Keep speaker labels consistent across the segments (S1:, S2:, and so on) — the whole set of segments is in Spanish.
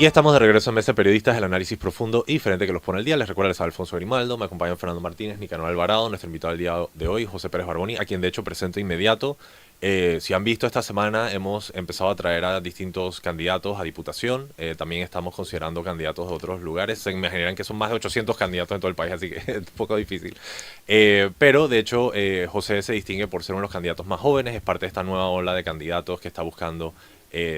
S1: Y estamos de regreso en Mesa de Periodistas, el análisis profundo y diferente que los pone el día. Les recuerdo, les habla Alfonso Grimaldo, me acompañan Fernando Martínez, Nicanor Alvarado, nuestro invitado del día de hoy, José Pérez Barboni, a quien de hecho presento inmediato. Si han visto esta semana, hemos empezado a traer a distintos candidatos a diputación. También estamos considerando candidatos de otros lugares. Se imaginarán que son más de 800 candidatos en todo el país, así que es un poco difícil. Pero de hecho, José se distingue por ser uno de los candidatos más jóvenes, es parte de esta nueva ola de candidatos que está buscando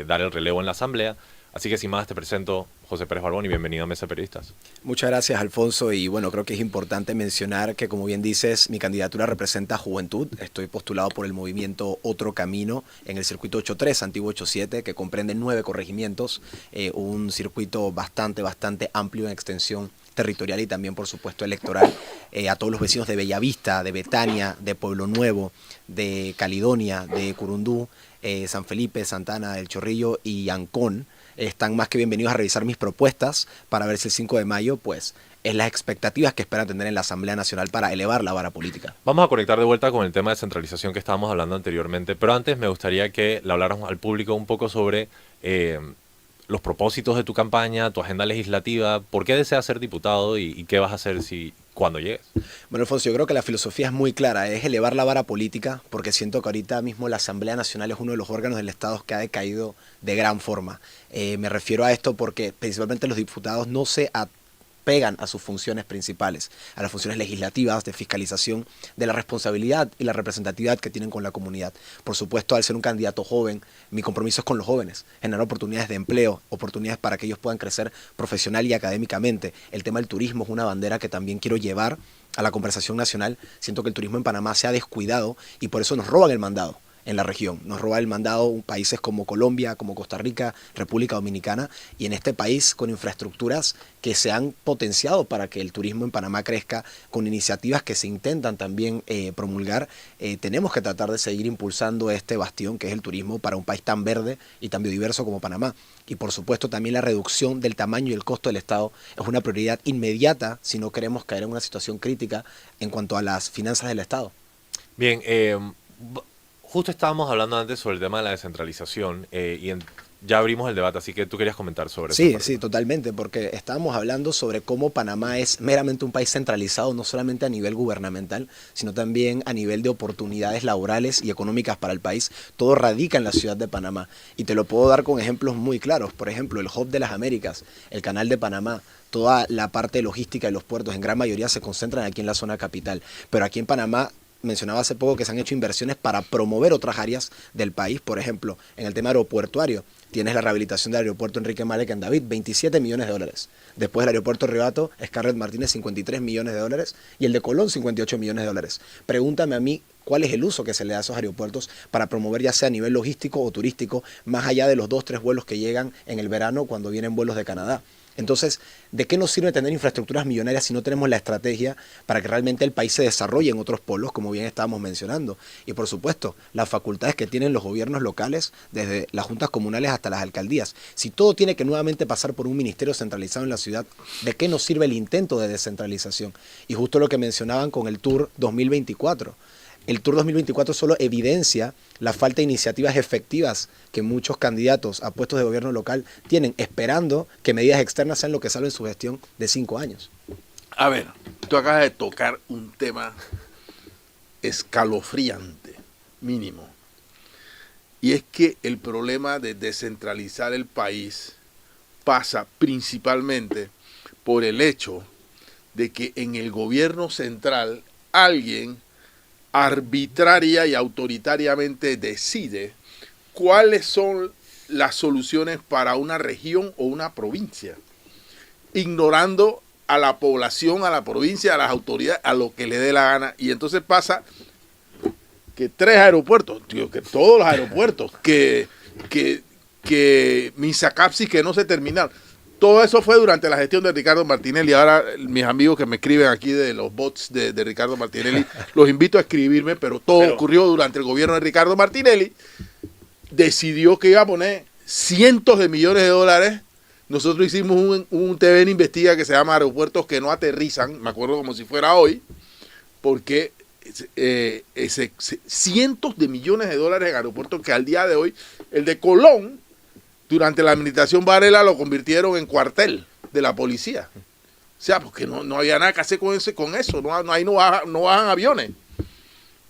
S1: dar el relevo en la Asamblea. Así que sin más te presento José Pérez Barboni, bienvenido a Mesa de Periodistas.
S2: Muchas gracias, Alfonso, y bueno, creo que es importante mencionar que, como bien dices, mi candidatura representa juventud. Estoy postulado por el movimiento Otro Camino en el circuito 83, antiguo 87, que comprende 9 corregimientos, un circuito bastante amplio en extensión territorial y también, por supuesto, electoral, a todos los vecinos de Bellavista, de Betania, de Pueblo Nuevo, de Caledonia, de Curundú, San Felipe, Santana, El Chorrillo y Ancón. Están más que bienvenidos a revisar mis propuestas para ver si el 5 de mayo, pues, es las expectativas que esperan tener en la Asamblea Nacional para elevar la vara política.
S1: Vamos a conectar de vuelta con el tema de descentralización que estábamos hablando anteriormente, pero antes me gustaría que le habláramos al público un poco sobre los propósitos de tu campaña, tu agenda legislativa, por qué deseas ser diputado y qué vas a hacer cuando llegues.
S2: Bueno, Alfonso, yo creo que la filosofía es muy clara, es elevar la vara política, porque siento que ahorita mismo la Asamblea Nacional es uno de los órganos del Estado que ha decaído de gran forma. Me refiero a esto porque principalmente los diputados no se pegan a sus funciones principales, a las funciones legislativas, de fiscalización, de la responsabilidad y la representatividad que tienen con la comunidad. Por supuesto, al ser un candidato joven, mi compromiso es con los jóvenes, generar oportunidades de empleo, oportunidades para que ellos puedan crecer profesional y académicamente. El tema del turismo es una bandera que también quiero llevar a la conversación nacional. Siento que el turismo en Panamá se ha descuidado y por eso nos roban el mandado en la región. Nos roba el mandado países como Colombia, como Costa Rica, República Dominicana, y en este país con infraestructuras que se han potenciado para que el turismo en Panamá crezca, con iniciativas que se intentan también promulgar. Tenemos que tratar de seguir impulsando este bastión que es el turismo para un país tan verde y tan biodiverso como Panamá. Y por supuesto también la reducción del tamaño y el costo del Estado es una prioridad inmediata si no queremos caer en una situación crítica en cuanto a las finanzas del Estado.
S1: Bien, justo estábamos hablando antes sobre el tema de la descentralización ya abrimos el debate, así que tú querías comentar sobre eso.
S2: Sí, totalmente, porque estábamos hablando sobre cómo Panamá es meramente un país centralizado, no solamente a nivel gubernamental, sino también a nivel de oportunidades laborales y económicas para el país. Todo radica en la ciudad de Panamá y te lo puedo dar con ejemplos muy claros. Por ejemplo, el Hub de las Américas, el Canal de Panamá, toda la parte logística de los puertos en gran mayoría se concentran aquí en la zona capital, pero aquí en Panamá mencionaba hace poco que se han hecho inversiones para promover otras áreas del país. Por ejemplo, en el tema aeropuertuario, tienes la rehabilitación del aeropuerto Enrique Malek en David, 27 millones de dólares. Después el aeropuerto Ribato, Scarlett Martínez, 53 millones de dólares. Y el de Colón, 58 millones de dólares. Pregúntame a mí cuál es el uso que se le da a esos aeropuertos para promover, ya sea a nivel logístico o turístico, más allá de los 2-3 vuelos que llegan en el verano cuando vienen vuelos de Canadá. Entonces, ¿de qué nos sirve tener infraestructuras millonarias si no tenemos la estrategia para que realmente el país se desarrolle en otros polos, como bien estábamos mencionando? Y por supuesto, las facultades que tienen los gobiernos locales, desde las juntas comunales hasta las alcaldías. Si todo tiene que nuevamente pasar por un ministerio centralizado en la ciudad, ¿de qué nos sirve el intento de descentralización? Y justo lo que mencionaban con el Tour 2024. El Tour 2024 solo evidencia la falta de iniciativas efectivas que muchos candidatos a puestos de gobierno local tienen, esperando que medidas externas sean lo que salven su gestión de 5 años.
S3: A ver, tú acabas de tocar un tema escalofriante, mínimo. Y es que el problema de descentralizar el país pasa principalmente por el hecho de que en el gobierno central alguien arbitraria y autoritariamente decide cuáles son las soluciones para una región o una provincia, ignorando a la población, a la provincia, a las autoridades, a lo que le dé la gana. Y entonces pasa que 3 aeropuertos, tío, que todos los aeropuertos, que Misacapsis que no se terminaron. Todo eso fue durante la gestión de Ricardo Martinelli. Ahora mis amigos que me escriben aquí de los bots de Ricardo Martinelli, los invito a escribirme, pero todo ocurrió durante el gobierno de Ricardo Martinelli. Decidió que iba a poner cientos de millones de dólares. Nosotros hicimos un TVN Investiga que se llama Aeropuertos que no aterrizan, me acuerdo como si fuera hoy, porque cientos de millones de dólares en aeropuertos que al día de hoy, el de Colón, durante la administración Varela lo convirtieron en cuartel de la policía. O sea, porque no había nada que hacer con eso. Ahí no bajan aviones.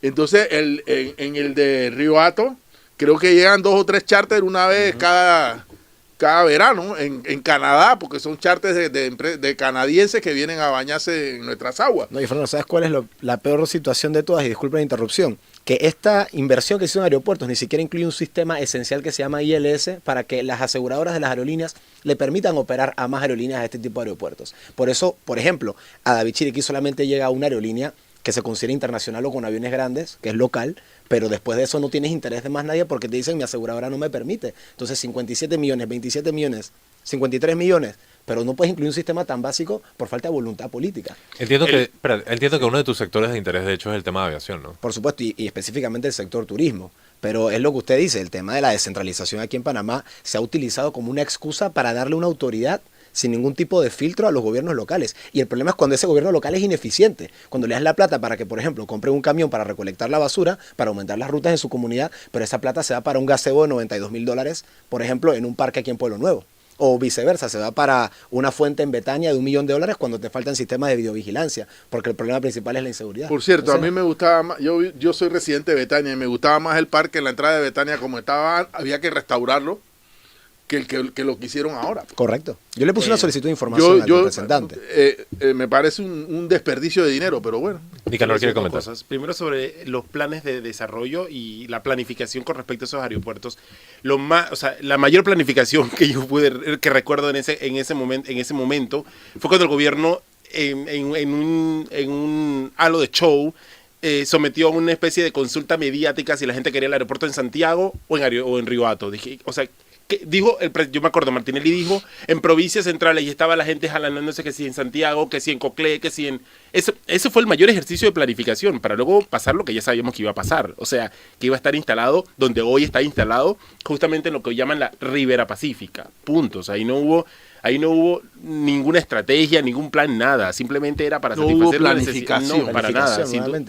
S3: Entonces, en el de Río Hato, creo que llegan 2 o 3 charters una vez cada verano en Canadá, porque son charters de canadienses que vienen a bañarse en nuestras aguas.
S2: No, y Fernando, ¿sabes cuál es la peor situación de todas? Y disculpen la interrupción. Que esta inversión que se hizo en aeropuertos ni siquiera incluye un sistema esencial que se llama ILS para que las aseguradoras de las aerolíneas le permitan operar a más aerolíneas a este tipo de aeropuertos. Por eso, por ejemplo, a David Chiriquí solamente llega una aerolínea que se considera internacional o con aviones grandes, que es local, pero después de eso no tienes interés de más nadie porque te dicen mi aseguradora no me permite. Entonces 57 millones, 27 millones, 53 millones, pero no puedes incluir un sistema tan básico por falta de voluntad política.
S1: Entiendo que uno de tus sectores de interés, de hecho, es el tema de aviación, ¿no?
S2: Por supuesto, y específicamente el sector turismo. Pero es lo que usted dice, el tema de la descentralización aquí en Panamá se ha utilizado como una excusa para darle una autoridad sin ningún tipo de filtro a los gobiernos locales. Y el problema es cuando ese gobierno local es ineficiente. Cuando le das la plata para que, por ejemplo, compre un camión para recolectar la basura, para aumentar las rutas en su comunidad, pero esa plata se va para un gazebo de $92,000, por ejemplo, en un parque aquí en Pueblo Nuevo. O viceversa, se va para una fuente en Betania de $1 millón cuando te faltan sistemas de videovigilancia, porque el problema principal es la inseguridad.
S3: Por cierto,
S2: Entonces,
S3: a mí me gustaba más, yo soy residente de Betania y me gustaba más el parque en la entrada de Betania como estaba, había que restaurarlo, que lo que hicieron ahora.
S2: Correcto. Yo le puse una solicitud de información al representante.
S3: Me parece un desperdicio de dinero, pero bueno.
S1: Nicanor quiere comentar.
S4: Cosas. Primero sobre los planes de desarrollo y la planificación con respecto a esos aeropuertos. La mayor planificación que recuerdo en ese momento fue cuando el gobierno en un halo de show sometió a una especie de consulta mediática si la gente quería el aeropuerto en Santiago o en Río Hato. Yo me acuerdo, Martinelli dijo, en provincias centrales, y estaba la gente jalanándose que si en Santiago, que si en Coclé, que si en... Eso fue el mayor ejercicio de planificación, para luego pasar lo que ya sabíamos que iba a pasar. O sea, que iba a estar instalado, donde hoy está instalado, justamente en lo que llaman la Ribera Pacífica. Punto. O sea, ahí no hubo ninguna estrategia, ningún plan, nada. Simplemente era para satisfacer la necesidad. No, para nada.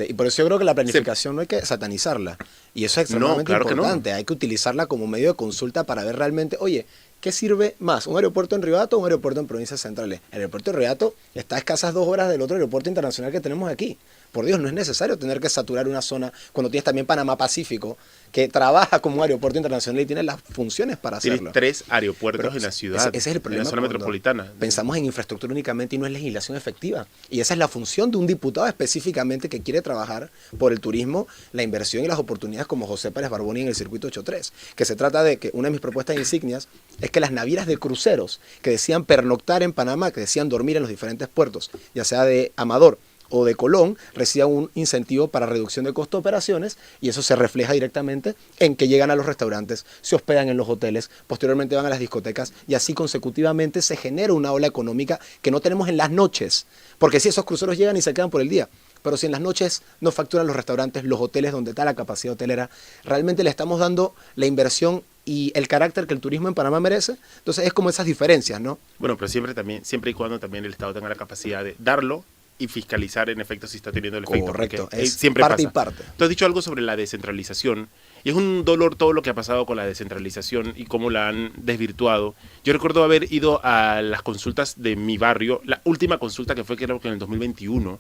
S2: Y por eso yo creo que la planificación no hay que satanizarla. Y eso es extremadamente importante. Hay que utilizarla como medio de consulta para ver realmente, oye, ¿qué sirve más? ¿Un aeropuerto en Río Hato o un aeropuerto en provincias centrales? El aeropuerto de Río Hato está a escasas 2 horas del otro aeropuerto internacional que tenemos aquí. Por Dios, no es necesario tener que saturar una zona cuando tienes también Panamá Pacífico, que trabaja como un aeropuerto internacional y tiene las funciones para hacerlo.
S4: Tienes 3 aeropuertos en la ciudad,
S2: ese es el problema,
S4: en la zona metropolitana.
S2: Pensamos en infraestructura únicamente y no es legislación efectiva. Y esa es la función de un diputado específicamente que quiere trabajar por el turismo, la inversión y las oportunidades como José Pérez Barboni en el circuito 83. Que se trata de que una de mis propuestas insignias es que las navieras de cruceros que decían pernoctar en Panamá, que decían dormir en los diferentes puertos, ya sea de Amador o de Colón, reciban un incentivo para reducción de costo de operaciones, y eso se refleja directamente en que llegan a los restaurantes, se hospedan en los hoteles, posteriormente van a las discotecas, y así consecutivamente se genera una ola económica que no tenemos en las noches, porque si esos cruceros llegan y se quedan por el día, pero si en las noches no facturan los restaurantes, los hoteles donde está la capacidad hotelera, realmente le estamos dando la inversión y el carácter que el turismo en Panamá merece. Entonces es como esas diferencias, ¿no?
S4: Bueno, pero siempre y cuando también el Estado tenga la capacidad de darlo y fiscalizar en efecto si está teniendo el efecto.
S2: Correcto,
S4: es
S2: siempre parte pasa. Y parte.
S4: Tú has dicho algo sobre la descentralización, y es un dolor todo lo que ha pasado con la descentralización y cómo la han desvirtuado. Yo recuerdo haber ido a las consultas de mi barrio, la última consulta que fue creo que en el 2021,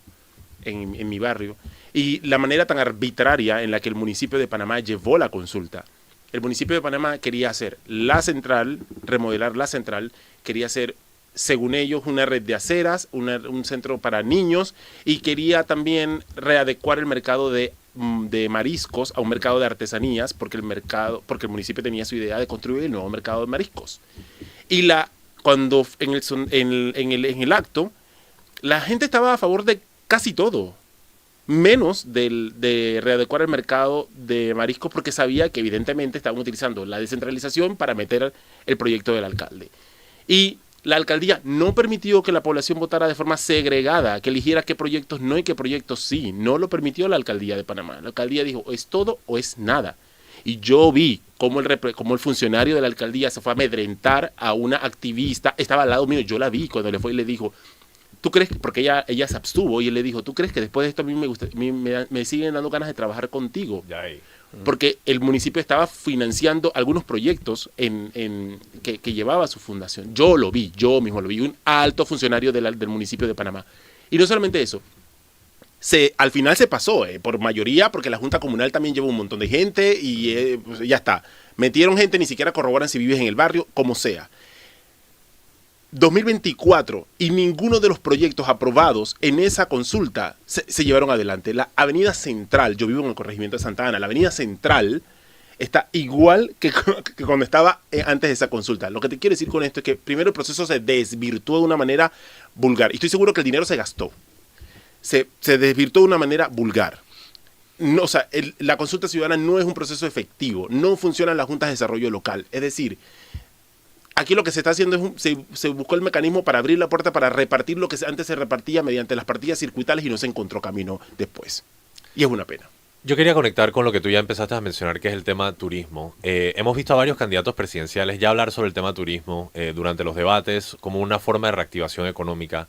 S4: en mi barrio, y la manera tan arbitraria en la que el municipio de Panamá llevó la consulta. El municipio de Panamá quería hacer la central, remodelar la central, quería hacer, según ellos, una red de aceras, un centro para niños, y quería también readecuar el mercado de mariscos a un mercado de artesanías, porque el municipio tenía su idea de construir el nuevo mercado de mariscos. Y cuando en el acto, la gente estaba a favor de casi todo, menos de readecuar el mercado de mariscos, porque sabía que evidentemente estaban utilizando la descentralización para meter el proyecto del alcalde. Y la alcaldía no permitió que la población votara de forma segregada, que eligiera qué proyectos no y qué proyectos sí. No lo permitió la alcaldía de Panamá. La alcaldía dijo, es todo o es nada. Y yo vi cómo el funcionario de la alcaldía se fue a amedrentar a una activista. Estaba al lado mío, yo la vi cuando le fue y le dijo, ¿tú crees? Porque ella se abstuvo y él le dijo, ¿tú crees que después de esto a mí me siguen dando ganas de trabajar contigo? porque el municipio estaba financiando algunos proyectos que llevaba su fundación. Yo mismo lo vi, un alto funcionario del municipio de Panamá. Y no solamente eso, al final se pasó, por mayoría, porque la Junta Comunal también lleva un montón de gente y pues ya está. Metieron gente, ni siquiera corroboran si vives en el barrio, como sea. 2024 y ninguno de los proyectos aprobados en esa consulta se llevaron adelante. La Avenida Central, yo vivo en el corregimiento de Santa Ana, la Avenida Central está igual que cuando estaba antes de esa consulta. Lo que te quiero decir con esto es que primero el proceso se desvirtuó de una manera vulgar. Y estoy seguro que el dinero se gastó. Se desvirtuó de una manera vulgar. No, o sea, la consulta ciudadana no es un proceso efectivo. No funcionan las juntas de desarrollo local. Es decir, aquí lo que se está haciendo es se buscó el mecanismo para abrir la puerta para repartir lo que antes se repartía mediante las partidas circuitales y no se encontró camino después. Y es una pena.
S1: Yo quería conectar con lo que tú ya empezaste a mencionar, que es el tema turismo. Hemos visto a varios candidatos presidenciales ya hablar sobre el tema turismo durante los debates como una forma de reactivación económica.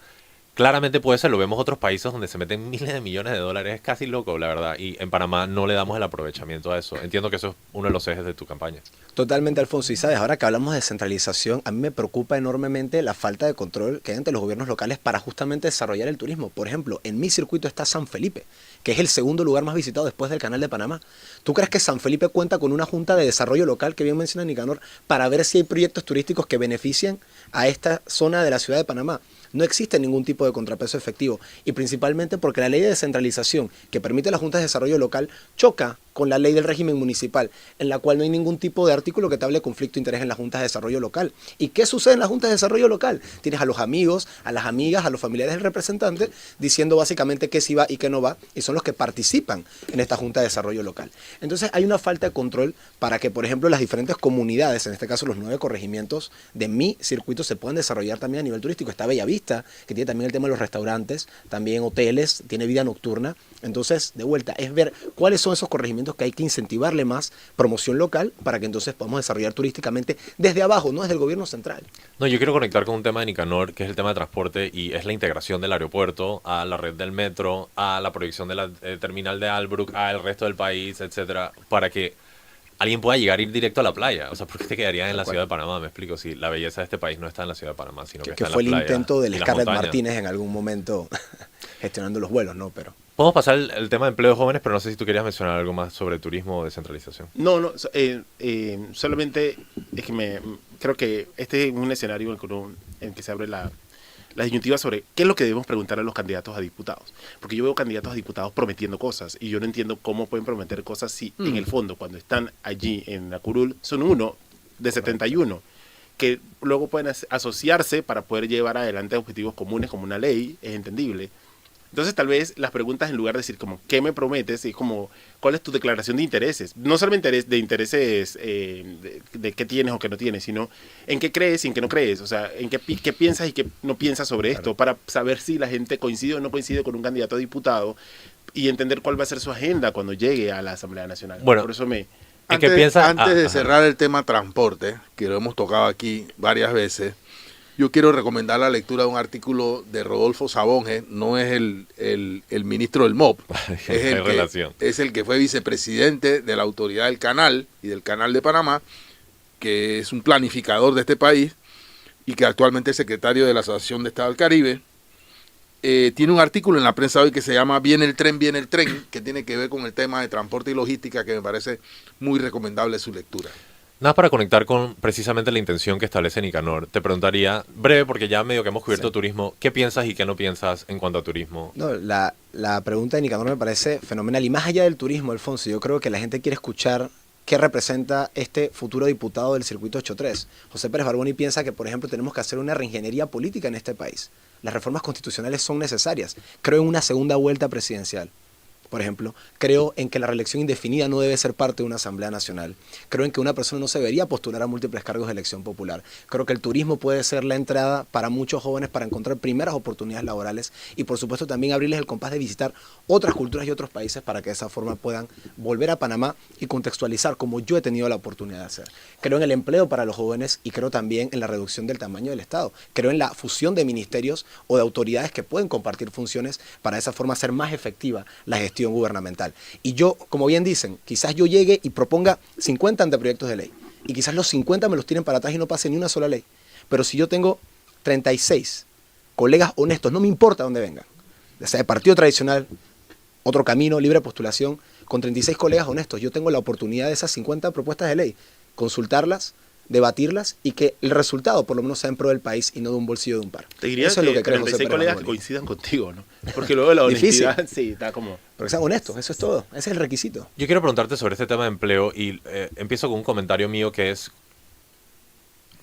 S1: Claramente puede ser, lo vemos en otros países donde se meten miles de millones de dólares, es casi loco, la verdad, y en Panamá no le damos el aprovechamiento a eso. Entiendo que eso es uno de los ejes de tu campaña.
S2: Totalmente, Alfonso. Y sabes, ahora que hablamos de descentralización, a mí me preocupa enormemente la falta de control que hay ante los gobiernos locales para justamente desarrollar el turismo. Por ejemplo, en mi circuito está San Felipe, que es el segundo lugar más visitado después del Canal de Panamá. ¿Tú crees que San Felipe cuenta con una junta de desarrollo local, que bien menciona Nicanor, para ver si hay proyectos turísticos que beneficien a esta zona de la ciudad de Panamá? No existe ningún tipo de contrapeso efectivo, y principalmente porque la ley de descentralización que permite a las juntas de desarrollo local choca con la ley del régimen municipal, en la cual no hay ningún tipo de artículo que te hable de conflicto de interés en las juntas de desarrollo local. ¿Y qué sucede en las juntas de desarrollo local? Tienes a los amigos, a las amigas, a los familiares del representante diciendo básicamente qué sí va y qué no va, y son los que participan en esta junta de desarrollo local. Entonces hay una falta de control para que, por ejemplo, las diferentes comunidades, en este caso los 9 corregimientos de mi circuito, se puedan desarrollar también a nivel turístico. Está Bellavista, que tiene también el tema de los restaurantes, también hoteles, tiene vida nocturna. Entonces, de vuelta, es ver cuáles son esos corregimientos que hay que incentivarle más promoción local para que entonces podamos desarrollar turísticamente desde abajo, no desde el gobierno central.
S1: No, yo quiero conectar con un tema de Nicanor, que es el tema de transporte, y es la integración del aeropuerto a la red del metro, a la proyección de la terminal de Albrook, al resto del país, etcétera, para que alguien pueda llegar a ir directo a la playa. O sea, ¿por qué te quedarías en la ciudad de Panamá? Me explico, si la belleza de este país no está en la ciudad de Panamá, sino que está en la
S2: fue el
S1: playa
S2: intento del
S1: y las
S2: Scarlett
S1: montañas.
S2: Martínez en algún momento gestionando los vuelos, ¿no? Pero
S1: Podemos pasar el tema de empleo de jóvenes, pero no sé si tú querías mencionar algo más sobre turismo o descentralización.
S4: No, solamente es que creo que este es un escenario en que se abre la disyuntiva sobre qué es lo que debemos preguntar a los candidatos a diputados. Porque yo veo candidatos a diputados prometiendo cosas y yo no entiendo cómo pueden prometer cosas si en el fondo, cuando están allí en la curul, son uno de 71, que luego pueden asociarse para poder llevar adelante objetivos comunes como una ley, es entendible. Entonces tal vez las preguntas, en lugar de decir como ¿qué me prometes?, es como ¿cuál es tu declaración de intereses? No solamente de intereses de qué tienes o qué no tienes, sino en qué crees y en qué no crees. O sea, en qué piensas y qué no piensas sobre esto, para saber si la gente coincide o no coincide con un candidato a diputado y entender cuál va a ser su agenda cuando llegue a la Asamblea Nacional.
S1: Bueno,
S4: por eso
S1: ¿en qué piensas?
S3: Antes de
S1: Ajá.
S3: cerrar el tema transporte, que lo hemos tocado aquí varias veces, yo quiero recomendar la lectura de un artículo de Rodolfo Sabonge. No es el ministro del MOP, es el que fue vicepresidente de la Autoridad del Canal y del Canal de Panamá, que es un planificador de este país y que actualmente es secretario de la Asociación de Estado del Caribe. Tiene un artículo en la prensa hoy que se llama Viene el tren, que tiene que ver con el tema de transporte y logística, que me parece muy recomendable su lectura.
S1: Nada, para conectar con precisamente la intención que establece Nicanor, te preguntaría, breve, porque ya medio que hemos cubierto turismo, ¿qué piensas y qué no piensas en cuanto a turismo?
S2: no, la pregunta de Nicanor me parece fenomenal. Y más allá del turismo, Alfonso, yo creo que la gente quiere escuchar qué representa este futuro diputado del circuito 83. José Pérez Barboni piensa que, por ejemplo, tenemos que hacer una reingeniería política en este país. Las reformas constitucionales son necesarias. Creo en una segunda vuelta presidencial. Por ejemplo, creo en que la reelección indefinida no debe ser parte de una Asamblea Nacional. Creo en que una persona no se debería postular a múltiples cargos de elección popular. Creo que el turismo puede ser la entrada para muchos jóvenes para encontrar primeras oportunidades laborales y, por supuesto, también abrirles el compás de visitar otras culturas y otros países para que de esa forma puedan volver a Panamá y contextualizar como yo he tenido la oportunidad de hacer. Creo en el empleo para los jóvenes y creo también en la reducción del tamaño del Estado. Creo en la fusión de ministerios o de autoridades que pueden compartir funciones para de esa forma hacer más efectiva la gestión gestión gubernamental. Y yo, como bien dicen, quizás yo llegue y proponga 50 anteproyectos de ley, y quizás los 50 me los tiren para atrás y no pase ni una sola ley. Pero si yo tengo 36 colegas honestos, no me importa dónde vengan, ya sea de partido tradicional, otro camino, libre postulación, con 36 colegas honestos, yo tengo la oportunidad de esas 50 propuestas de ley, consultarlas, debatirlas y que el resultado por lo menos sea en pro del país y no de un bolsillo de un par.
S4: Te diría
S2: Eso es lo que creo, José
S4: 36
S2: Pérez
S4: colegas que
S2: Arboni.
S4: coincidan contigo, ¿no? Porque luego la
S2: Difícil.
S4: honestidad, sí, está como...
S2: Pero que sean honestos, eso es todo, ese es el requisito.
S1: Yo quiero preguntarte sobre este tema de empleo y empiezo con un comentario mío que es,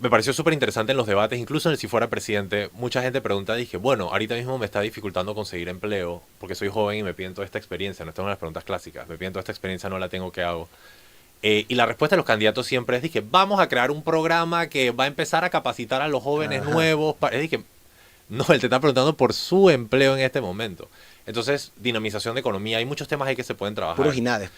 S1: me pareció súper interesante en los debates, incluso en el si fuera presidente, mucha gente pregunta, dije, bueno, ahorita mismo me está dificultando conseguir empleo porque soy joven y me piden toda esta experiencia, no, esta es una de las preguntas clásicas, me piden toda esta experiencia, no la tengo, ¿qué hago? Y la respuesta de los candidatos siempre es, dije, vamos a crear un programa que va a empezar a capacitar a los jóvenes nuevos. Dije, no, él te está preguntando por su empleo en este momento. Entonces, dinamización de economía, hay muchos temas ahí que se pueden trabajar.
S2: Puros inades.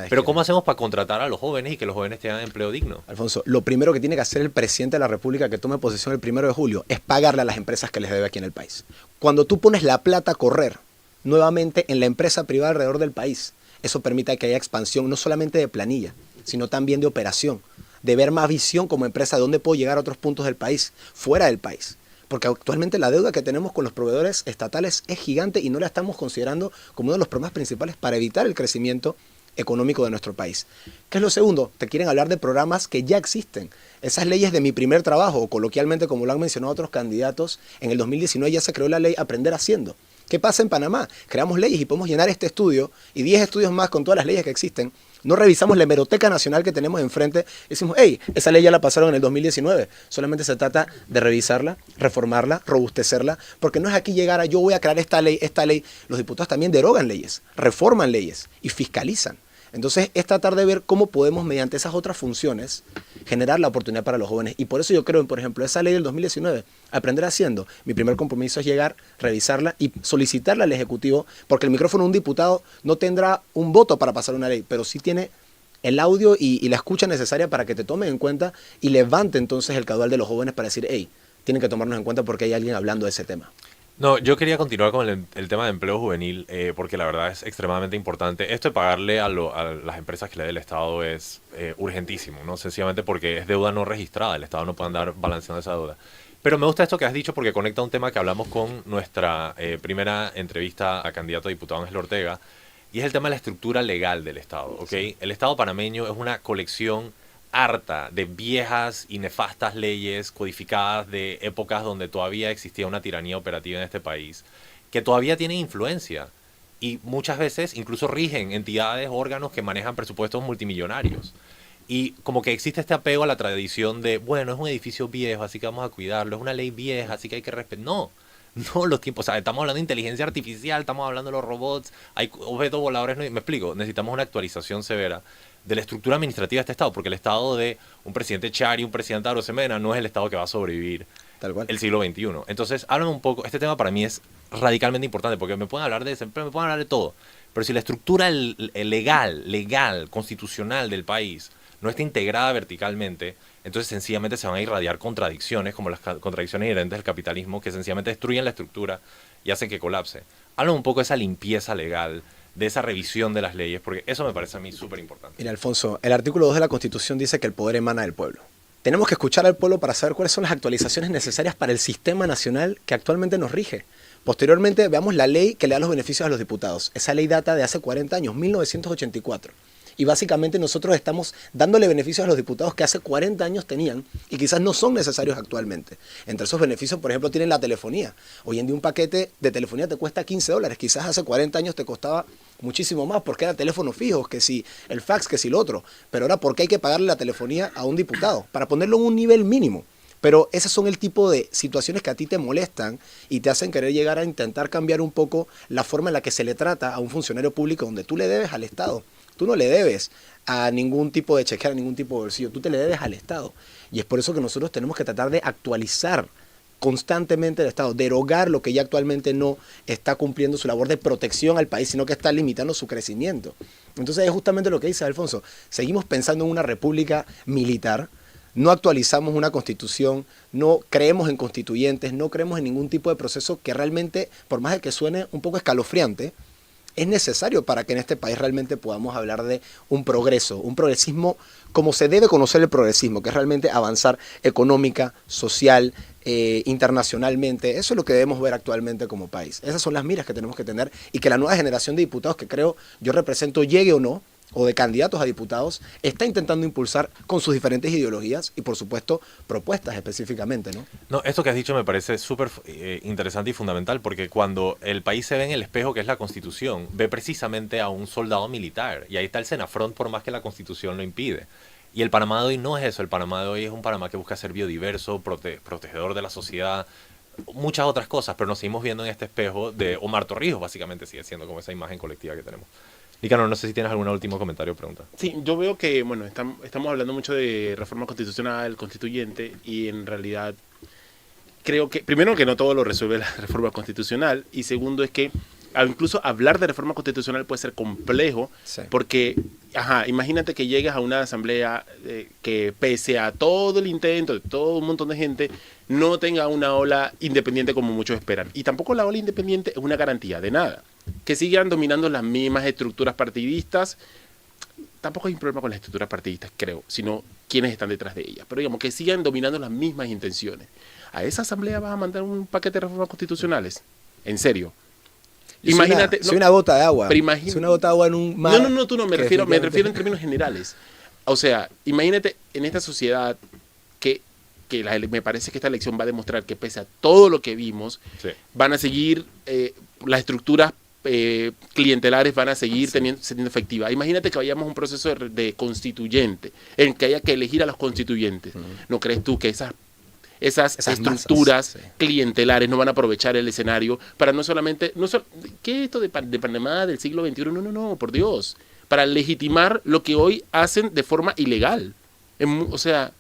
S1: Pero ¿cómo hacemos para contratar a los jóvenes y que los jóvenes tengan empleo digno?
S2: Alfonso, lo primero que tiene que hacer el presidente de la República que tome posesión el 1 de julio es pagarle a las empresas que les debe aquí en el país. Cuando tú pones la plata a correr nuevamente en la empresa privada alrededor del país, eso permite que haya expansión no solamente de planilla, sino también de operación, de ver más visión como empresa de dónde puedo llegar a otros puntos del país, fuera del país. Porque actualmente la deuda que tenemos con los proveedores estatales es gigante y no la estamos considerando como uno de los problemas principales para evitar el crecimiento económico de nuestro país. ¿Qué es lo segundo? Te quieren hablar de programas que ya existen. Esas leyes de mi primer trabajo, o coloquialmente como lo han mencionado otros candidatos, en el 2019 ya se creó la ley Aprender Haciendo. ¿Qué pasa en Panamá? Creamos leyes y podemos llenar este estudio y 10 estudios más con todas las leyes que existen. No revisamos la hemeroteca nacional que tenemos enfrente y decimos, hey, esa ley ya la pasaron en el 2019. Solamente se trata de revisarla, reformarla, robustecerla, porque no es aquí llegar a yo voy a crear esta ley. Los diputados también derogan leyes, reforman leyes y fiscalizan. Entonces es tratar de ver cómo podemos mediante esas otras funciones generar la oportunidad para los jóvenes. Y por eso yo creo, por ejemplo, esa ley del 2019, Aprender Haciendo, mi primer compromiso es llegar, revisarla y solicitarla al Ejecutivo, porque el micrófono de un diputado no tendrá un voto para pasar una ley, pero sí tiene el audio y la escucha necesaria para que te tomen en cuenta y levante entonces el caudal de los jóvenes para decir, hey, tienen que tomarnos en cuenta porque hay alguien hablando de ese tema.
S1: No, yo quería continuar con el tema de empleo juvenil, porque la verdad es extremadamente importante. Esto de pagarle a las empresas que le dé el Estado es urgentísimo, ¿no? Sencillamente porque es deuda no registrada, el Estado no puede andar balanceando esa deuda. Pero me gusta esto que has dicho porque conecta un tema que hablamos con nuestra primera entrevista a candidato a diputado Ángel Ortega, y es el tema de la estructura legal del Estado, ¿ok? Sí. El Estado panameño es una colección harta de viejas y nefastas leyes codificadas de épocas donde todavía existía una tiranía operativa en este país, que todavía tienen influencia y muchas veces incluso rigen entidades, órganos que manejan presupuestos multimillonarios. Y como que existe este apego a la tradición de, bueno, es un edificio viejo, así que vamos a cuidarlo, es una ley vieja, así que hay que respetar. No los tiempos, o sea, estamos hablando de inteligencia artificial, estamos hablando de los robots, hay objetos voladores, me explico, necesitamos una actualización severa de la estructura administrativa de este Estado, porque el Estado de un presidente Chari, un presidente Arosemena, no es el Estado que va a sobrevivir
S2: Tal cual.
S1: el siglo XXI. Entonces, háblame un poco, este tema para mí es radicalmente importante, porque me pueden hablar de desempleo, me pueden hablar de todo, pero si la estructura legal, constitucional del país no está integrada verticalmente, entonces sencillamente se van a irradiar contradicciones, como las contradicciones inherentes del capitalismo, que sencillamente destruyen la estructura y hacen que colapse. Háblame un poco de esa limpieza legal, de esa revisión de las leyes, porque eso me parece a mí súper importante.
S2: Mira, Alfonso, el artículo 2 de la Constitución dice que el poder emana del pueblo. Tenemos que escuchar al pueblo para saber cuáles son las actualizaciones necesarias para el sistema nacional que actualmente nos rige. Posteriormente, veamos la ley que le da los beneficios a los diputados. Esa ley data de hace 40 años, 1984. Y básicamente nosotros estamos dándole beneficios a los diputados que hace 40 años tenían y quizás no son necesarios actualmente. Entre esos beneficios, por ejemplo, tienen la telefonía. Hoy en día un paquete de telefonía te cuesta $15. Quizás hace 40 años te costaba muchísimo más porque era teléfonos fijos, que si el fax, que si lo otro. Pero ahora, ¿por qué hay que pagarle la telefonía a un diputado? Para ponerlo en un nivel mínimo. Pero esos son el tipo de situaciones que a ti te molestan y te hacen querer llegar a intentar cambiar un poco la forma en la que se le trata a un funcionario público donde tú le debes al Estado. Tú no le debes a ningún tipo de chequera, a ningún tipo de bolsillo. Tú te le debes al Estado. Y es por eso que nosotros tenemos que tratar de actualizar constantemente el Estado, derogar lo que ya actualmente no está cumpliendo su labor de protección al país, sino que está limitando su crecimiento. Entonces es justamente lo que dice Alfonso. Seguimos pensando en una república militar, no actualizamos una constitución, no creemos en constituyentes, no creemos en ningún tipo de proceso que realmente, por más de que suene un poco escalofriante, es necesario para que en este país realmente podamos hablar de un progreso, un progresismo como se debe conocer el progresismo, que es realmente avanzar económica, social, internacionalmente. Eso es lo que debemos ver actualmente como país. Esas son las miras que tenemos que tener y que la nueva generación de diputados que creo yo represento, llegue o no, o de candidatos a diputados, está intentando impulsar con sus diferentes ideologías y, por supuesto, propuestas específicamente, ¿no?
S1: No, esto que has dicho me parece súper interesante y fundamental, porque cuando el país se ve en el espejo que es la Constitución, ve precisamente a un soldado militar, y ahí está el Senafront por más que la Constitución lo impide. Y el Panamá de hoy no es eso, el Panamá de hoy es un Panamá que busca ser biodiverso, protegedor de la sociedad, muchas otras cosas, pero nos seguimos viendo en este espejo de Omar Torrijos, básicamente sigue siendo como esa imagen colectiva que tenemos. Nicanor, no sé si tienes algún último comentario o pregunta.
S4: Sí, yo veo que, bueno, estamos hablando mucho de reforma constitucional, constituyente, y en realidad creo que, primero, que no todo lo resuelve la reforma constitucional, y segundo es que incluso hablar de reforma constitucional puede ser complejo,
S2: Sí.
S4: porque, imagínate que llegas a una asamblea que pese a todo el intento de todo un montón de gente, no tenga una ola independiente como muchos esperan. Y tampoco la ola independiente es una garantía de nada. Que sigan dominando las mismas estructuras partidistas, tampoco hay un problema con las estructuras partidistas, creo, sino quienes están detrás de ellas. Pero digamos, que sigan dominando las mismas intenciones. ¿A esa asamblea vas a mandar un paquete de reformas constitucionales? ¿En serio? Imagínate.
S2: Soy una gota de agua.
S4: Pero imagínate.
S2: Soy una gota de agua en un mar.
S4: No, tú no, me refiero en términos generales. O sea, imagínate en esta sociedad que me parece que esta elección va a demostrar que pese a todo lo que vimos,
S1: Sí.
S4: van a seguir las estructuras clientelares van a seguir siendo efectivas. Imagínate que vayamos a un proceso de constituyente, en que haya que elegir a los constituyentes. ¿No crees tú que esas estructuras
S2: masas, sí,
S4: clientelares no van a aprovechar el escenario para no solamente... ¿Qué es esto de Panamá del siglo XXI? No, por Dios. Para legitimar lo que hoy hacen de forma ilegal. O sea,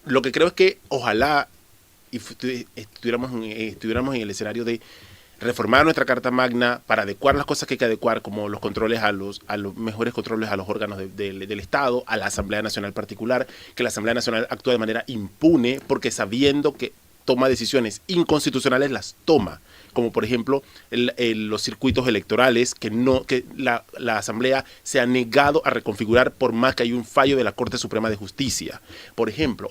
S4: lo que creo es que ojalá estuviéramos en el escenario de reformar nuestra Carta Magna para adecuar las cosas que hay que adecuar, como los controles a los mejores controles a los órganos del Estado, a la Asamblea Nacional particular, que la Asamblea Nacional actúe de manera impune, porque sabiendo que toma decisiones inconstitucionales, las toma, como por ejemplo los circuitos electorales que la Asamblea se ha negado a reconfigurar por más que hay un fallo de la Corte Suprema de Justicia, por ejemplo,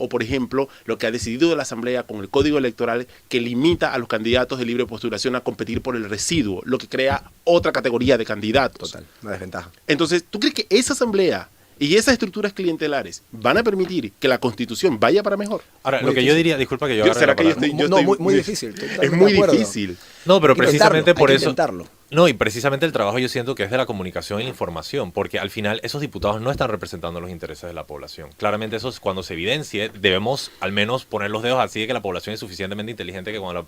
S4: lo que ha decidido la Asamblea con el Código Electoral, que limita a los candidatos de libre postulación a competir por el residuo, lo que crea otra categoría de candidatos.
S2: Total, una desventaja.
S4: Entonces, ¿tú crees que esa Asamblea y esas estructuras clientelares van a permitir que la Constitución vaya para mejor?
S1: Ahora,
S2: Muy
S1: lo que yo diría, disculpa que yo agarre
S4: ¿será
S1: la
S4: que yo
S1: palabra.
S4: estoy
S2: Muy difícil.
S4: Es muy difícil.
S1: No, pero
S2: Hay que
S1: precisamente
S2: intentarlo,
S1: por
S2: hay que
S1: eso...
S2: intentarlo.
S1: No, y precisamente el trabajo yo siento que es de la comunicación y la información, porque al final esos diputados no están representando los intereses de la población. Claramente eso es cuando se evidencie, debemos al menos poner los dedos así de que la población es suficientemente inteligente que cuando la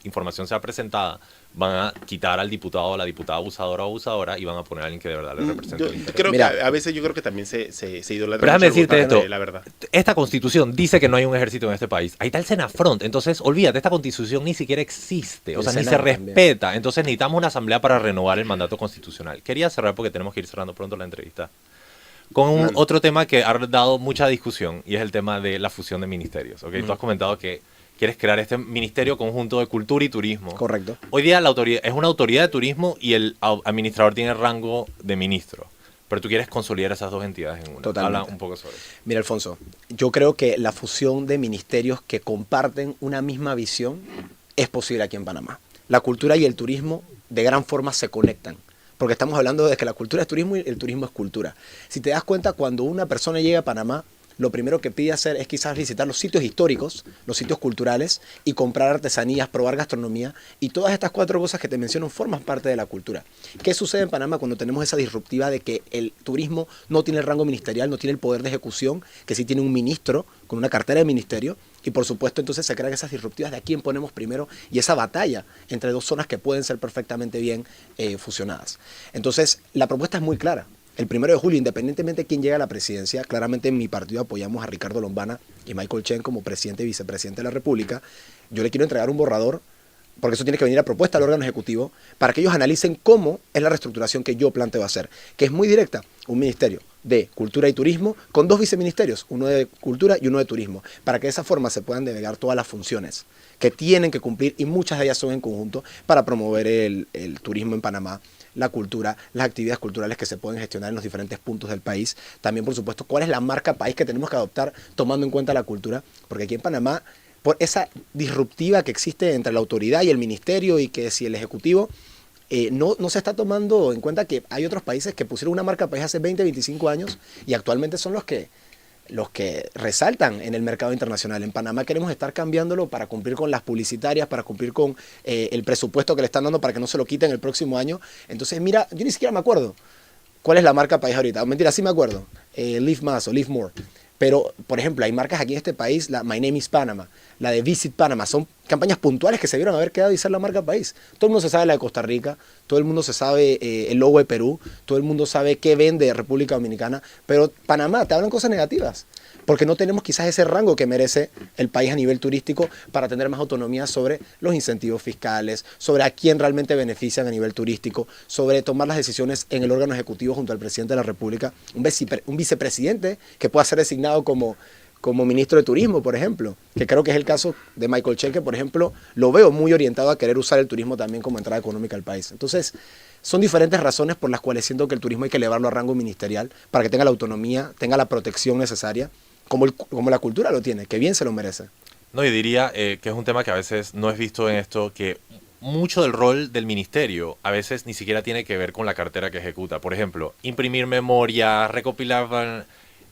S1: información sea presentada van a quitar al diputado o a la diputada abusadora o abusadora y van a poner a alguien que de verdad les represente el interés.
S4: Creo
S2: Mira,
S4: que a veces yo creo que también se idolatra.
S1: Pero déjame
S4: mucho el
S1: decirte
S4: votante,
S1: esto.
S4: la verdad.
S1: Esta constitución dice que no hay un ejército en este país. Ahí está el Senafront. Entonces, olvídate, esta constitución ni siquiera existe. O
S2: El
S1: sea, ni se
S2: Senado también.
S1: respeta. Entonces necesitamos una asamblea para renovar el mandato constitucional. Quería cerrar porque tenemos que ir cerrando pronto la entrevista con otro tema que ha dado mucha discusión y es el tema de la fusión de ministerios. ¿Okay? Tú has comentado que quieres crear este ministerio conjunto de cultura y turismo.
S2: Correcto.
S1: Hoy día la autoridad es una autoridad de turismo y el administrador tiene rango de ministro. Pero tú quieres consolidar esas dos entidades en una.
S2: Totalmente.
S1: Habla un poco sobre eso.
S2: Mira, Alfonso, yo creo que la fusión de ministerios que comparten una misma visión es posible aquí en Panamá. La cultura y el turismo de gran forma se conectan, porque estamos hablando de que la cultura es turismo y el turismo es cultura. Si te das cuenta, cuando una persona llega a Panamá, lo primero que pide hacer es quizás visitar los sitios históricos, los sitios culturales y comprar artesanías, probar gastronomía, y todas estas cuatro cosas que te menciono forman parte de la cultura. ¿Qué sucede en Panamá cuando tenemos esa disruptiva de que el turismo no tiene el rango ministerial, no tiene el poder de ejecución, que sí tiene un ministro con una cartera de ministerio? Y por supuesto entonces se crean esas disruptivas de a quién ponemos primero y esa batalla entre dos zonas que pueden ser perfectamente bien fusionadas. Entonces la propuesta es muy clara. El 1 de julio, independientemente de quién llegue a la presidencia, claramente en mi partido apoyamos a Ricardo Lombana y Michael Chen como presidente y vicepresidente de la República. Yo le quiero entregar un borrador porque eso tiene que venir a propuesta del órgano ejecutivo, para que ellos analicen cómo es la reestructuración que yo planteo hacer, que es muy directa, un ministerio de Cultura y Turismo con 2 viceministerios, uno de Cultura y uno de Turismo, para que de esa forma se puedan delegar todas las funciones que tienen que cumplir, y muchas de ellas son en conjunto, para promover el turismo en Panamá, la cultura, las actividades culturales que se pueden gestionar en los diferentes puntos del país. También, por supuesto, cuál es la marca país que tenemos que adoptar tomando en cuenta la cultura, porque aquí en Panamá, por esa disruptiva que existe entre la autoridad y el ministerio, y que si el ejecutivo no se está tomando en cuenta que hay otros países que pusieron una marca país hace 20, 25 años y actualmente son los que resaltan en el mercado internacional. En Panamá queremos estar cambiándolo para cumplir con las publicitarias, para cumplir con el presupuesto que le están dando para que no se lo quiten el próximo año. Entonces, mira, yo ni siquiera me acuerdo cuál es la marca país ahorita. Mentira, sí me acuerdo. Live Más o Live More. Pero, por ejemplo, hay marcas aquí en este país, la My Name is Panama, la de Visit Panama, son campañas puntuales que se vieron haber quedado y ser la marca país. Todo el mundo se sabe la de Costa Rica, todo el mundo se sabe el logo de Perú, todo el mundo sabe qué vende República Dominicana, pero Panamá te hablan cosas negativas, porque no tenemos quizás ese rango que merece el país a nivel turístico para tener más autonomía sobre los incentivos fiscales, sobre a quién realmente benefician a nivel turístico, sobre tomar las decisiones en el órgano ejecutivo junto al presidente de la República, un vicepresidente que pueda ser designado como ministro de Turismo, por ejemplo, que creo que es el caso de Michael Cheque, por ejemplo, lo veo muy orientado a querer usar el turismo también como entrada económica al país. Entonces, son diferentes razones por las cuales siento que el turismo hay que elevarlo a rango ministerial para que tenga la autonomía, tenga la protección necesaria, como la cultura lo tiene, que bien se lo merece.
S1: No, y diría que es un tema que a veces no es visto en esto, que mucho del rol del ministerio a veces ni siquiera tiene que ver con la cartera que ejecuta. Por ejemplo, imprimir memoria, recopilar...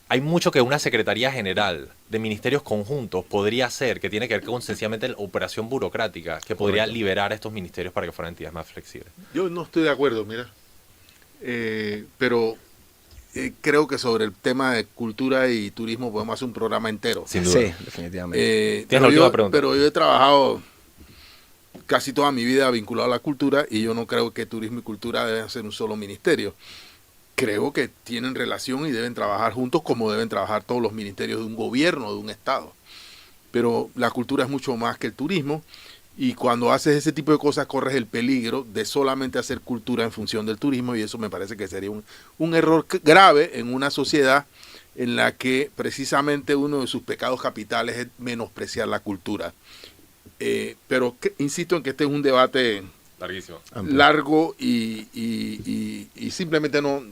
S1: Hay mucho que una Secretaría General de Ministerios Conjuntos podría hacer, que tiene que ver con sencillamente la operación burocrática, que podría
S3: Correcto.
S1: liberar a estos ministerios para que fueran entidades más flexibles.
S3: Yo no estoy de acuerdo, mira. Pero creo que sobre el tema de cultura y turismo podemos hacer un programa entero.
S1: Sin duda.
S2: Sí, definitivamente.
S1: Tienes la última pregunta.
S3: Pero yo he trabajado casi toda mi vida vinculado a la cultura, y yo no creo que turismo y cultura deben ser un solo ministerio. Creo que tienen relación y deben trabajar juntos, como deben trabajar todos los ministerios de un gobierno, de un estado. Pero la cultura es mucho más que el turismo, y cuando haces ese tipo de cosas corres el peligro de solamente hacer cultura en función del turismo, y eso me parece que sería un error grave en una sociedad en la que precisamente uno de sus pecados capitales es menospreciar la cultura. Pero insisto en que este es un debate
S1: Larguísimo.
S3: largo, y simplemente no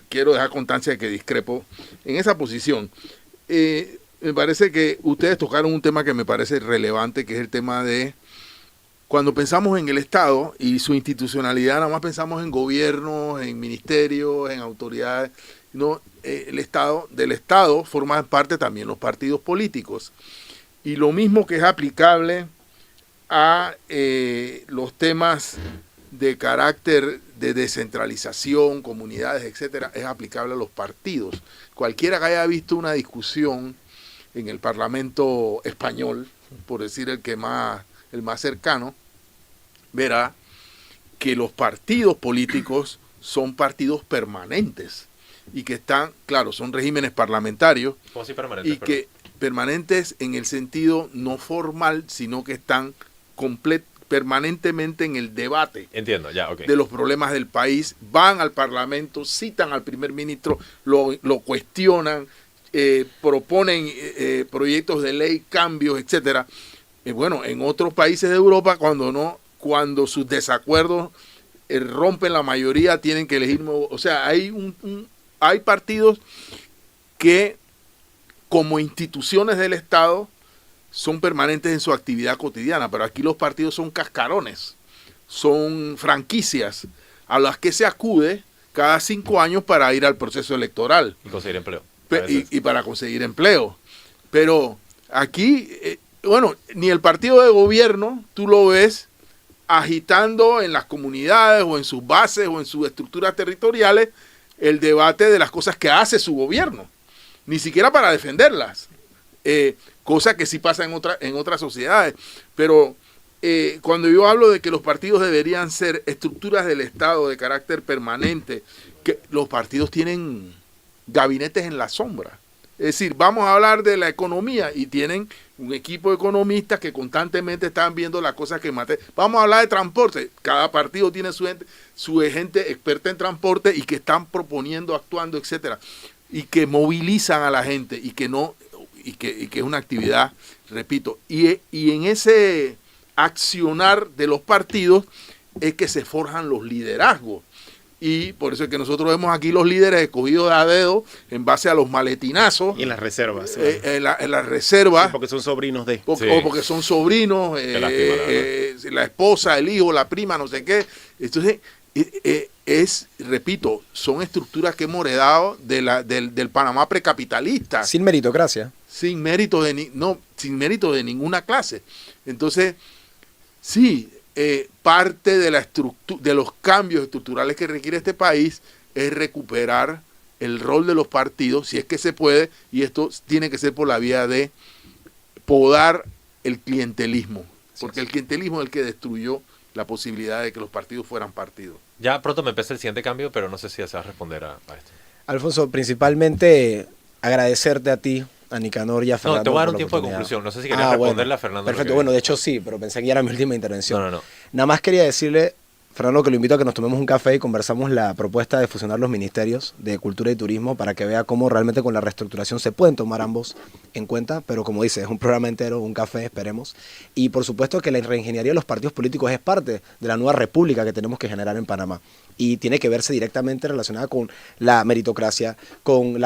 S3: quiero dejar constancia de que discrepo en esa posición. Me parece que ustedes tocaron un tema que me parece relevante, que es el tema de cuando pensamos en el Estado y su institucionalidad, nada más pensamos en gobiernos, en ministerios, en autoridades. No, del Estado forman parte también los partidos políticos. Y lo mismo que es aplicable a los temas de carácter de descentralización, comunidades, etcétera, es aplicable a los partidos. Cualquiera que haya visto una discusión en el Parlamento español, por decir el más cercano, verá que los partidos políticos son partidos permanentes y que están, claro, son regímenes parlamentarios,
S1: ¿Cómo así permanentes?
S3: y que permanentes en el sentido no formal, sino que están permanentemente en el debate.
S1: Entiendo, ya, ok.
S3: De los problemas del país, van al Parlamento, citan al primer ministro, lo cuestionan, proponen proyectos de ley, cambios, etcétera. Bueno, en otros países de Europa, cuando sus desacuerdos rompen la mayoría, tienen que elegir nuevo. O sea, hay partidos que, como instituciones del Estado, son permanentes en su actividad cotidiana, pero aquí los partidos son cascarones, son franquicias a las que se acude cada 5 años para ir al proceso electoral.
S1: Y conseguir empleo.
S3: Y para conseguir empleo. Pero aquí, ni el partido de gobierno tú lo ves agitando en las comunidades o en sus bases o en sus estructuras territoriales el debate de las cosas que hace su gobierno, ni siquiera para defenderlas. Cosa que sí pasa en otras sociedades. Pero cuando yo hablo de que los partidos deberían ser estructuras del Estado de carácter permanente, que los partidos tienen gabinetes en la sombra. Es decir, vamos a hablar de la economía y tienen un equipo de economistas que constantemente están viendo las cosas que mate. Vamos a hablar de transporte. Cada partido tiene su gente experta en transporte y que están proponiendo, actuando, etcétera, y que movilizan a la gente y que es una actividad, repito, y en ese accionar de los partidos es que se forjan los liderazgos. Y por eso es que nosotros vemos aquí los líderes escogidos a dedo en base a los maletinazos.
S4: Y en las reservas.
S3: En las reservas.
S4: Sí, porque son sobrinos de...
S3: O porque son sobrinos, la esposa, el hijo, la prima, no sé qué. Entonces, repito, son estructuras que hemos heredado del Panamá precapitalista.
S2: Sin meritocracia.
S3: Sin mérito de ninguna clase. Entonces, sí, parte de de los cambios estructurales que requiere este país es recuperar el rol de los partidos, si es que se puede, y esto tiene que ser por la vía de podar el clientelismo, porque el clientelismo es el que destruyó la posibilidad de que los partidos fueran partidos.
S1: Ya pronto me empieza el siguiente cambio, pero no sé si deseas responder a esto.
S2: Alfonso, principalmente agradecerte a ti, a Nicanor y a Fernando.
S1: No, te voy a dar un
S2: por la
S1: tiempo de
S2: oportunidad.
S1: conclusión. No sé si querías responderle a Fernando.
S2: Perfecto, bueno, de hecho sí, pero pensé que ya era mi última intervención.
S1: No.
S2: Nada más quería decirle, Fernando, que lo invito a que nos tomemos un café y conversamos la propuesta de fusionar los ministerios de Cultura y Turismo para que vea cómo realmente con la reestructuración se pueden tomar ambos en cuenta, pero como dice, es un programa entero, un café, esperemos. Y por supuesto que la reingeniería de los partidos políticos es parte de la nueva república que tenemos que generar en Panamá. Y tiene que verse directamente relacionada con la meritocracia, con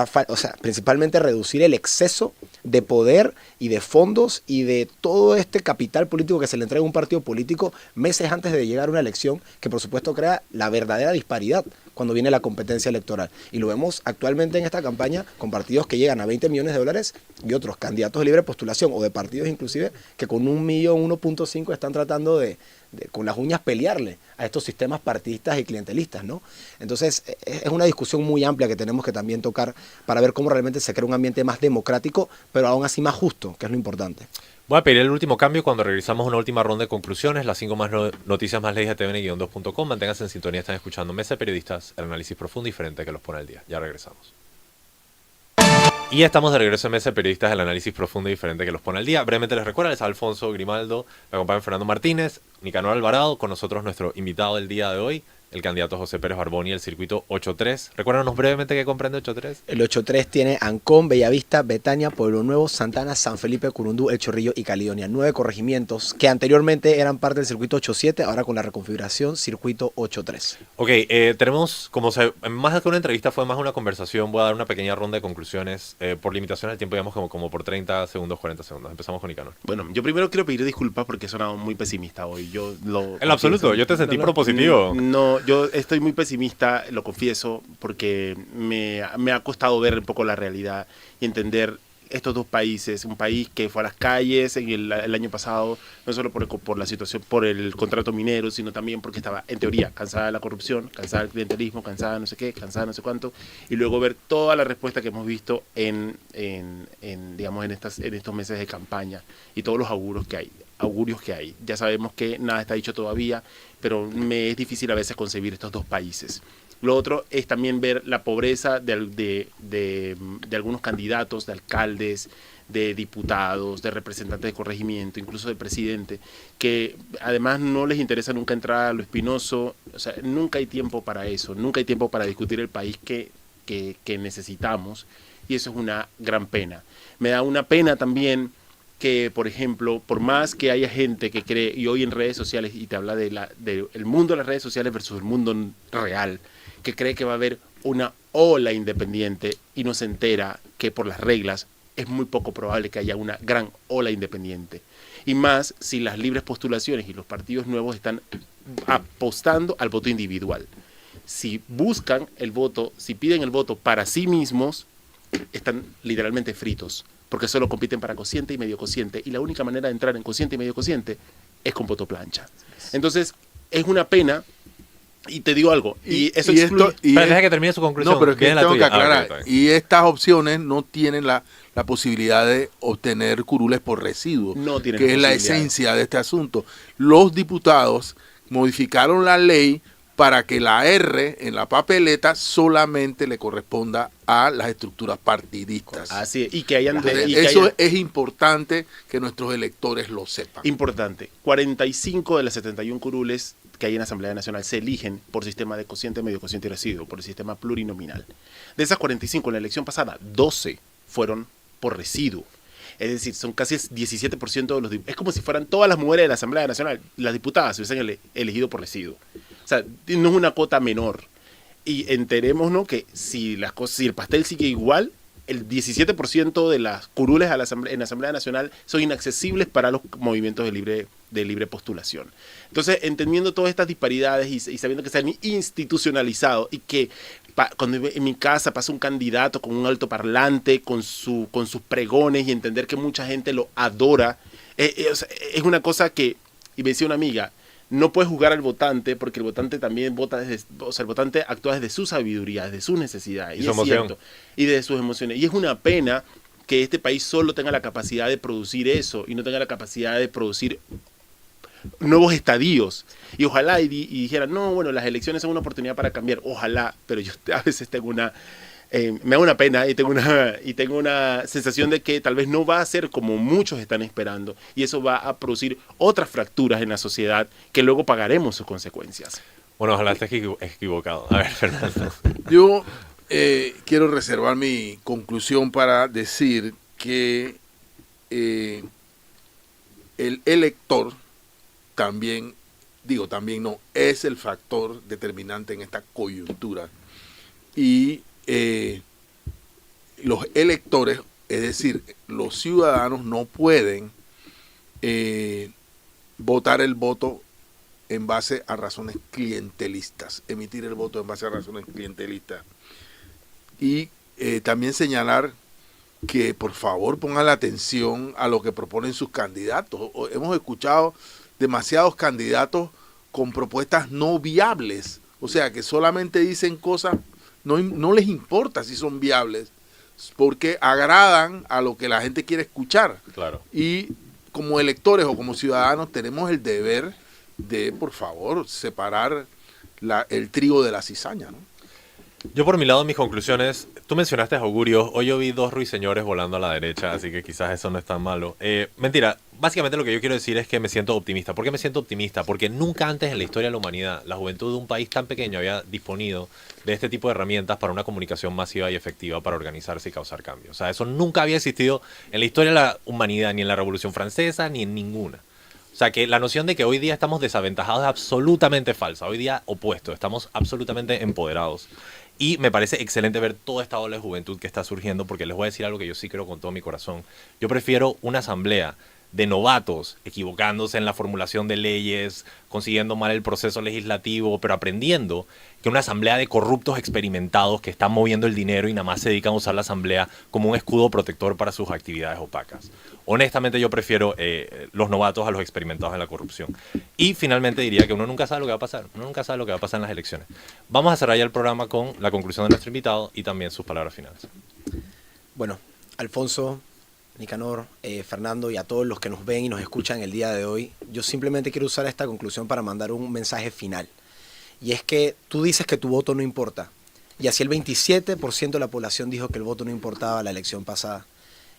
S2: principalmente reducir el exceso de poder y de fondos y de todo este capital político que se le entrega a un partido político meses antes de llegar a una elección, que por supuesto crea la verdadera disparidad cuando viene la competencia electoral. Y lo vemos actualmente en esta campaña con partidos que llegan a 20 millones de dólares y otros candidatos de libre postulación o de partidos inclusive que con 1 millón, 1.5 están tratando de con las uñas pelearle a estos sistemas partidistas y clientelistas, ¿no? Entonces es una discusión muy amplia que tenemos que también tocar para ver cómo realmente se crea un ambiente más democrático, pero aún así más justo, que es lo importante.
S1: Voy a pedir el último cambio cuando regresamos a una última ronda de conclusiones. Las 5 noticias más leídas de tvn-2.com. Manténganse en sintonía, están escuchando Mesa de Periodistas, el análisis profundo y diferente que los pone al día. Ya regresamos. Y estamos de regreso en Mesa de Periodistas, el análisis profundo y diferente que los pone al día. Brevemente les recuerdo, es Alfonso Grimaldo, me acompaña Fernando Martínez, Nicanor Alvarado, con nosotros nuestro invitado del día de hoy, el candidato José Pérez Barboni, el circuito 8-3. Recuérdanos brevemente qué comprende 8-3.
S2: El 8-3 tiene Ancón, Bellavista, Betania, Pueblo Nuevo, Santana, San Felipe, Curundú, El Chorrillo y Caledonia. 9 corregimientos que anteriormente eran parte del circuito 8-7, ahora con la reconfiguración, circuito 8-3.
S1: Ok, tenemos, más que una entrevista fue más una conversación, voy a dar una pequeña ronda de conclusiones. Por limitación al tiempo, digamos como por 30 segundos, 40 segundos. Empezamos con Nicanor.
S4: Bueno, yo primero quiero pedir disculpas porque he sonado muy pesimista hoy.
S1: En lo absoluto, yo te sentí propositivo.
S4: No, yo estoy muy pesimista, lo confieso, porque me ha costado ver un poco la realidad y entender estos dos países. Un país que fue a las calles en el año pasado, no solo por la situación, por el contrato minero, sino también porque estaba, en teoría, cansada de la corrupción, cansada del clientelismo, cansada de no sé qué, cansada de no sé cuánto, y luego ver toda la respuesta que hemos visto en estos meses de campaña y todos los augurios que hay. Ya sabemos que nada está dicho todavía, pero me es difícil a veces concebir estos dos países. Lo otro es también ver la pobreza de algunos candidatos, de alcaldes, de diputados, de representantes de corregimiento, incluso del presidente, que además no les interesa nunca entrar a lo espinoso. O sea, nunca hay tiempo para eso, nunca hay tiempo para discutir el país que necesitamos, y eso es una gran pena. Me da una pena también que, por ejemplo, por más que haya gente que cree, y hoy en redes sociales, y te habla del mundo de las redes sociales versus el mundo real, que cree que va a haber una ola independiente y no se entera que por las reglas es muy poco probable que haya una gran ola independiente. Y más si las libres postulaciones y los partidos nuevos están apostando al voto individual. Si buscan el voto, si piden el voto para sí mismos, están literalmente fritos, porque solo compiten para cociente y medio cociente, y la única manera de entrar en cociente y medio cociente es con voto plancha. Entonces, es una pena, y te digo algo,
S1: Pero deja que termine su conclusión.
S3: No, pero es que tengo que aclarar, y estas opciones no tienen la posibilidad de obtener curules por residuos, que es la esencia de este asunto. Los diputados modificaron la ley para que la R en la papeleta solamente le corresponda a las estructuras partidistas.
S4: Así es, y que hayan...
S3: Eso es importante que nuestros electores lo sepan.
S4: Importante, 45 de las 71 curules que hay en la Asamblea Nacional se eligen por sistema de cociente, medio cociente y residuo, por el sistema plurinominal. De esas 45 en la elección pasada, 12 fueron por residuo. Es decir, son casi el 17% de los diputados. Es como si fueran todas las mujeres de la Asamblea Nacional, las diputadas se hubiesen elegido por residuo. O sea, no es una cuota menor. Y enterémonos que si las cosas, si el pastel sigue igual, el 17% de las curules en la Asamblea Nacional son inaccesibles para los movimientos de libre postulación. Entonces, entendiendo todas estas disparidades y sabiendo que se han institucionalizado y que cuando en mi casa pasa un candidato con un altoparlante, con sus pregones y entender que mucha gente lo adora, es una cosa que, y me decía una amiga, no puedes juzgar al votante porque el votante también vota el votante actúa desde su sabiduría, desde sus necesidades, y es cierto, y desde sus emociones. Y es una pena que este país solo tenga la capacidad de producir eso y no tenga la capacidad de producir nuevos estadios. Y ojalá y dijeran, no, bueno, las elecciones son una oportunidad para cambiar. Ojalá, pero yo a veces tengo me da una pena y tengo una sensación de que tal vez no va a ser como muchos están esperando y eso va a producir otras fracturas en la sociedad que luego pagaremos sus consecuencias.
S1: Bueno, ojalá estés equivocado. A ver, Fernando.
S3: Yo quiero reservar mi conclusión para decir que el elector es el factor determinante en esta coyuntura y los electores, es decir, los ciudadanos no pueden votar el voto en base a razones clientelistas, emitir el voto en base a razones clientelistas. Y también señalar que por favor pongan la atención a lo que proponen sus candidatos. Hemos escuchado demasiados candidatos con propuestas no viables, o sea, que solamente dicen cosas. No les importa si son viables, porque agradan a lo que la gente quiere escuchar.
S1: Claro.
S3: Y como electores o como ciudadanos tenemos el deber de, por favor, separar el trigo de la cizaña, ¿no?
S1: Yo por mi lado, mis conclusiones, tú mencionaste augurios, hoy yo vi 2 ruiseñores volando a la derecha, así que quizás eso no es tan malo. Mentira, básicamente lo que yo quiero decir es que me siento optimista. ¿Por qué me siento optimista? Porque nunca antes en la historia de la humanidad la juventud de un país tan pequeño había disponido de este tipo de herramientas para una comunicación masiva y efectiva para organizarse y causar cambios. O sea, eso nunca había existido en la historia de la humanidad, ni en la Revolución Francesa, ni en ninguna. O sea, que la noción de que hoy día estamos desaventajados es absolutamente falsa. Hoy día opuesto, estamos absolutamente empoderados. Y me parece excelente ver toda esta ola de juventud que está surgiendo, porque les voy a decir algo que yo sí creo con todo mi corazón. Yo prefiero una asamblea de novatos equivocándose en la formulación de leyes, consiguiendo mal el proceso legislativo, pero aprendiendo, que una asamblea de corruptos experimentados que están moviendo el dinero y nada más se dedican a usar la asamblea como un escudo protector para sus actividades opacas. Honestamente yo prefiero los novatos a los experimentados en la corrupción. Y finalmente diría que uno nunca sabe lo que va a pasar, uno nunca sabe lo que va a pasar en las elecciones. Vamos a cerrar ya el programa con la conclusión de nuestro invitado y también sus palabras finales.
S2: Bueno, Alfonso, Nicanor, Fernando y a todos los que nos ven y nos escuchan el día de hoy, yo simplemente quiero usar esta conclusión para mandar un mensaje final. Y es que tú dices que tu voto no importa. Y así el 27% de la población dijo que el voto no importaba la elección pasada.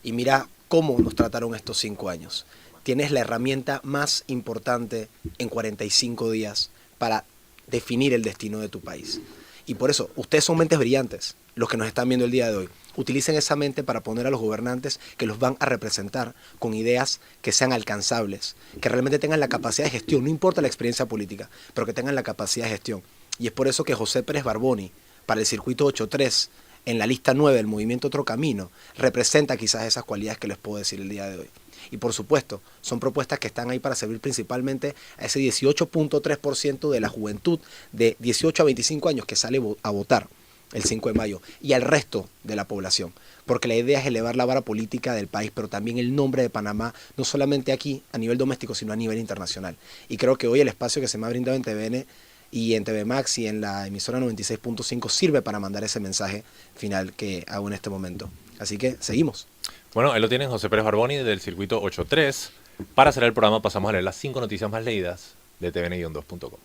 S2: Y mira cómo nos trataron estos 5 años. Tienes la herramienta más importante en 45 días para definir el destino de tu país. Y por eso, ustedes son mentes brillantes, los que nos están viendo el día de hoy. Utilicen esa mente para poner a los gobernantes que los van a representar con ideas que sean alcanzables, que realmente tengan la capacidad de gestión, no importa la experiencia política, pero que tengan la capacidad de gestión. Y es por eso que José Pérez Barboni, para el circuito 8-3, en la lista 9 del movimiento Otro Camino, representa quizás esas cualidades que les puedo decir el día de hoy. Y por supuesto, son propuestas que están ahí para servir principalmente a ese 18.3% de la juventud de 18 a 25 años que sale a votar el 5 de mayo y al resto de la población. Porque la idea es elevar la vara política del país, pero también el nombre de Panamá, no solamente aquí a nivel doméstico, sino a nivel internacional. Y creo que hoy el espacio que se me ha brindado en TVN y en TV Max y en la emisora 96.5 sirve para mandar ese mensaje final que hago en este momento. Así que seguimos.
S1: Bueno, ahí lo tienen, José Pérez Barboni del circuito 8-3. Para cerrar el programa pasamos a leer las 5 noticias más leídas de tvn-2.com.